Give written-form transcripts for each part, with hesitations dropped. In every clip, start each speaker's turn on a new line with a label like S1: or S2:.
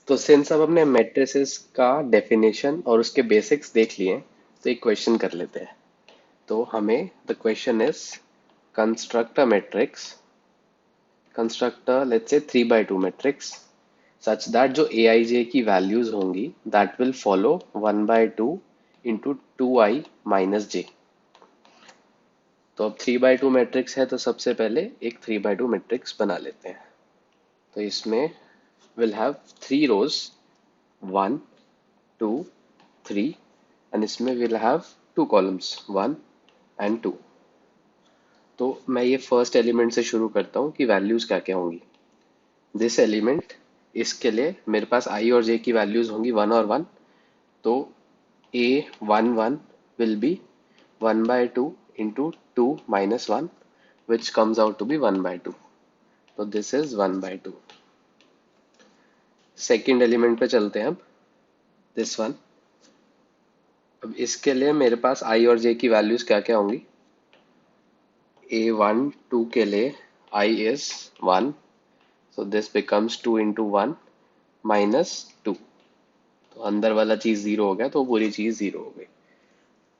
S1: तो सिंस अब हमने मैट्रिसेस का डेफिनेशन और उसके बेसिक्स देख लिए हैं, तो एक क्वेश्चन कर लेते हैं। तो हमें the question is construct a matrix, construct a let's say 3 by 2 matrix such that जो ए आई जे की वैल्यूज होंगी that will follow 1/2 into 2i - j। तो अब 3/2 मैट्रिक्स है तो सबसे पहले एक 3/2 मैट्रिक्स बना लेते हैं। तो इसमें विल हैव 3 rows, 1 2 3, एंड इसमें विल हैव 2 columns, 1 and 2। तो मैं ये फर्स्ट एलिमेंट से शुरू करता हूँ कि वैल्यूज क्या क्या होंगी। दिस एलिमेंट, इसके लिए मेरे पास आई और जे की वैल्यूज होंगी 1 और 1। तो A11 will be 1/2 into 2 - 1, which comes out to be 1/2। तो this is 1/2। सेकेंड एलिमेंट पे चलते हैं अब, दिस वन। अब इसके लिए मेरे पास आई और जे की वैल्यूज क्या क्या होंगी। A12 के लिए I is 1, so this becomes 2 into 1 minus 2। तो अंदर वाला चीज जीरो हो गया तो पूरी चीज जीरो हो गई।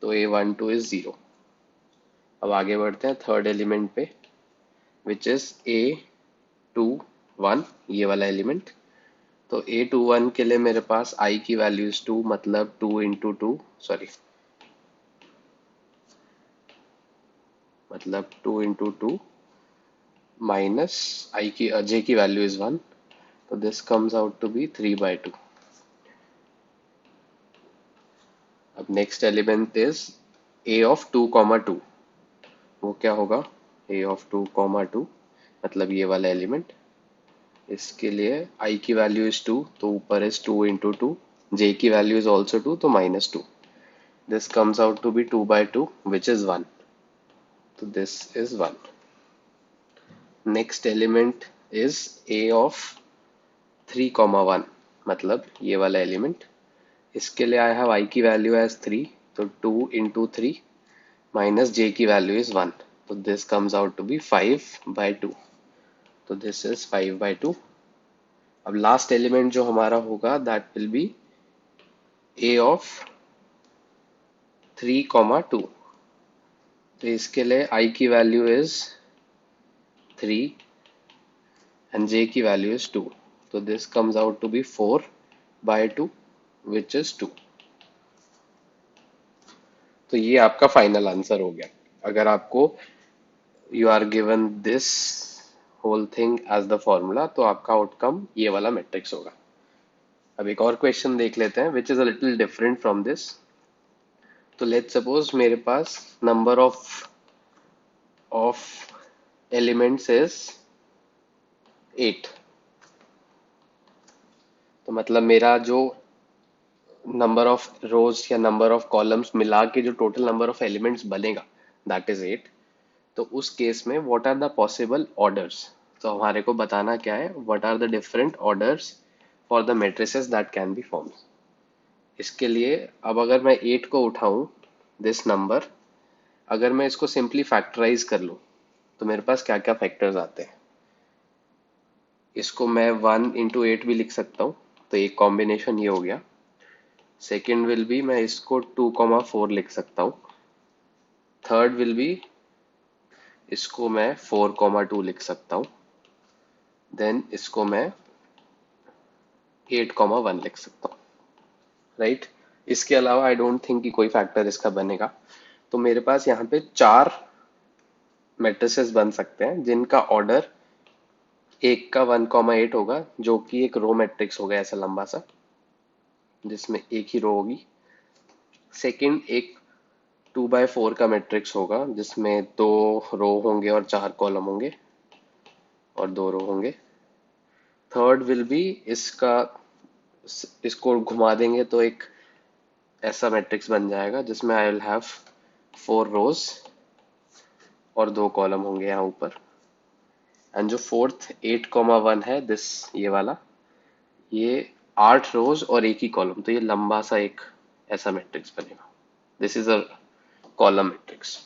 S1: तो A12 is 0। अब आगे बढ़ते हैं थर्ड एलिमेंट पे, विच इज A21, ये वाला एलिमेंट। तो A21 के लिए मेरे पास I की वैल्यूज 2, मतलब 2 इंटू 2, सॉरी, मतलब 2 इंटू 2 माइनस I की J की वैल्यू इज 1। तो this comes out to be 3/2। अब next element is A of 2, 2। वो क्या होगा, A of 2, 2, मतलब ये वाला एलिमेंट। इसके लिए I की वैल्यू इज 2, तो ऊपर इज 2 इंटू 2, J की वैल्यू इज ऑल्सो 2, तो -2। This comes out to be 2/2, which is 1। So this is 1। Next element is A of 3, 1, मतलब ये वाला एलिमेंट। इसके लिए आई हैव आई की वैल्यू एज 3, तो 2 इंटू 3 माइनस जे की वैल्यू इज 1। तो this comes out to be 5/2। तो दिस इज 5/2। अब लास्ट एलिमेंट जो हमारा होगा that will be A of 3, 2। तो इसके लिए आई की वैल्यू इज 3 and j की वैल्यू इज 2। तो this comes out to be 4/2, which is 2। तो ये आपका फाइनल आंसर हो गया। अगर आपको you are given this whole thing as the formula, तो आपका आउटकम ये वाला मैट्रिक्स होगा। अब एक और क्वेश्चन देख लेते हैं which is a little different from this. तो लेट्स सपोज मेरे पास नंबर ऑफ एलिमेंट्स इज 8। तो मतलब मेरा जो नंबर ऑफ रोज या नंबर ऑफ कॉलम्स मिला के जो टोटल नंबर ऑफ एलिमेंट्स बनेगा दैट इज 8। तो उस केस में what are the possible orders. तो हमारे को बताना क्या है, what are the different orders for the matrices that can be form. इसके लिए अब अगर मैं 8 को उठाऊं, दिस नंबर, अगर मैं इसको सिंपली फैक्टराइज कर लूं तो मेरे पास क्या क्या फैक्टर्स आते हैं। इसको मैं 1 into 8 भी लिख सकता हूँ, तो एक कॉम्बिनेशन ये हो गया। सेकेंड विल बी मैं इसको 2, 4 लिख सकता हूँ। थर्ड विल बी इसको मैं 4, 2 लिख सकता हूँ। देन इसको मैं 8, 1 लिख सकता हूँ, राइट। इसके अलावा आई डोंट थिंक कि कोई फैक्टर इसका बनेगा। तो मेरे पास यहाँ पे 4 मैट्रिसेस बन सकते हैं जिनका ऑर्डर एक का 1, 8 होगा, जो कि एक रो मैट्रिक्स होगा ऐसा लंबा सा, जिसमें एक ही रो होगी। सेकंड एक 2/4 का मैट्रिक्स होगा जिसमें 2 रो होंगे और 4 कॉलम होंगे और 2 रो होंगे। थर्ड विल बी इसका, इसको घुमा देंगे तो एक ऐसा मैट्रिक्स बन जाएगा जिसमें आई विल हैव 4 रोज और 2 कॉलम होंगे यहाँ ऊपर। एंड जो फोर्थ 8, 1 है, दिस ये वाला, ये 8 रोज और एक ही कॉलम, तो ये लंबा सा एक ऐसा मैट्रिक्स बनेगा। This is a column matrix.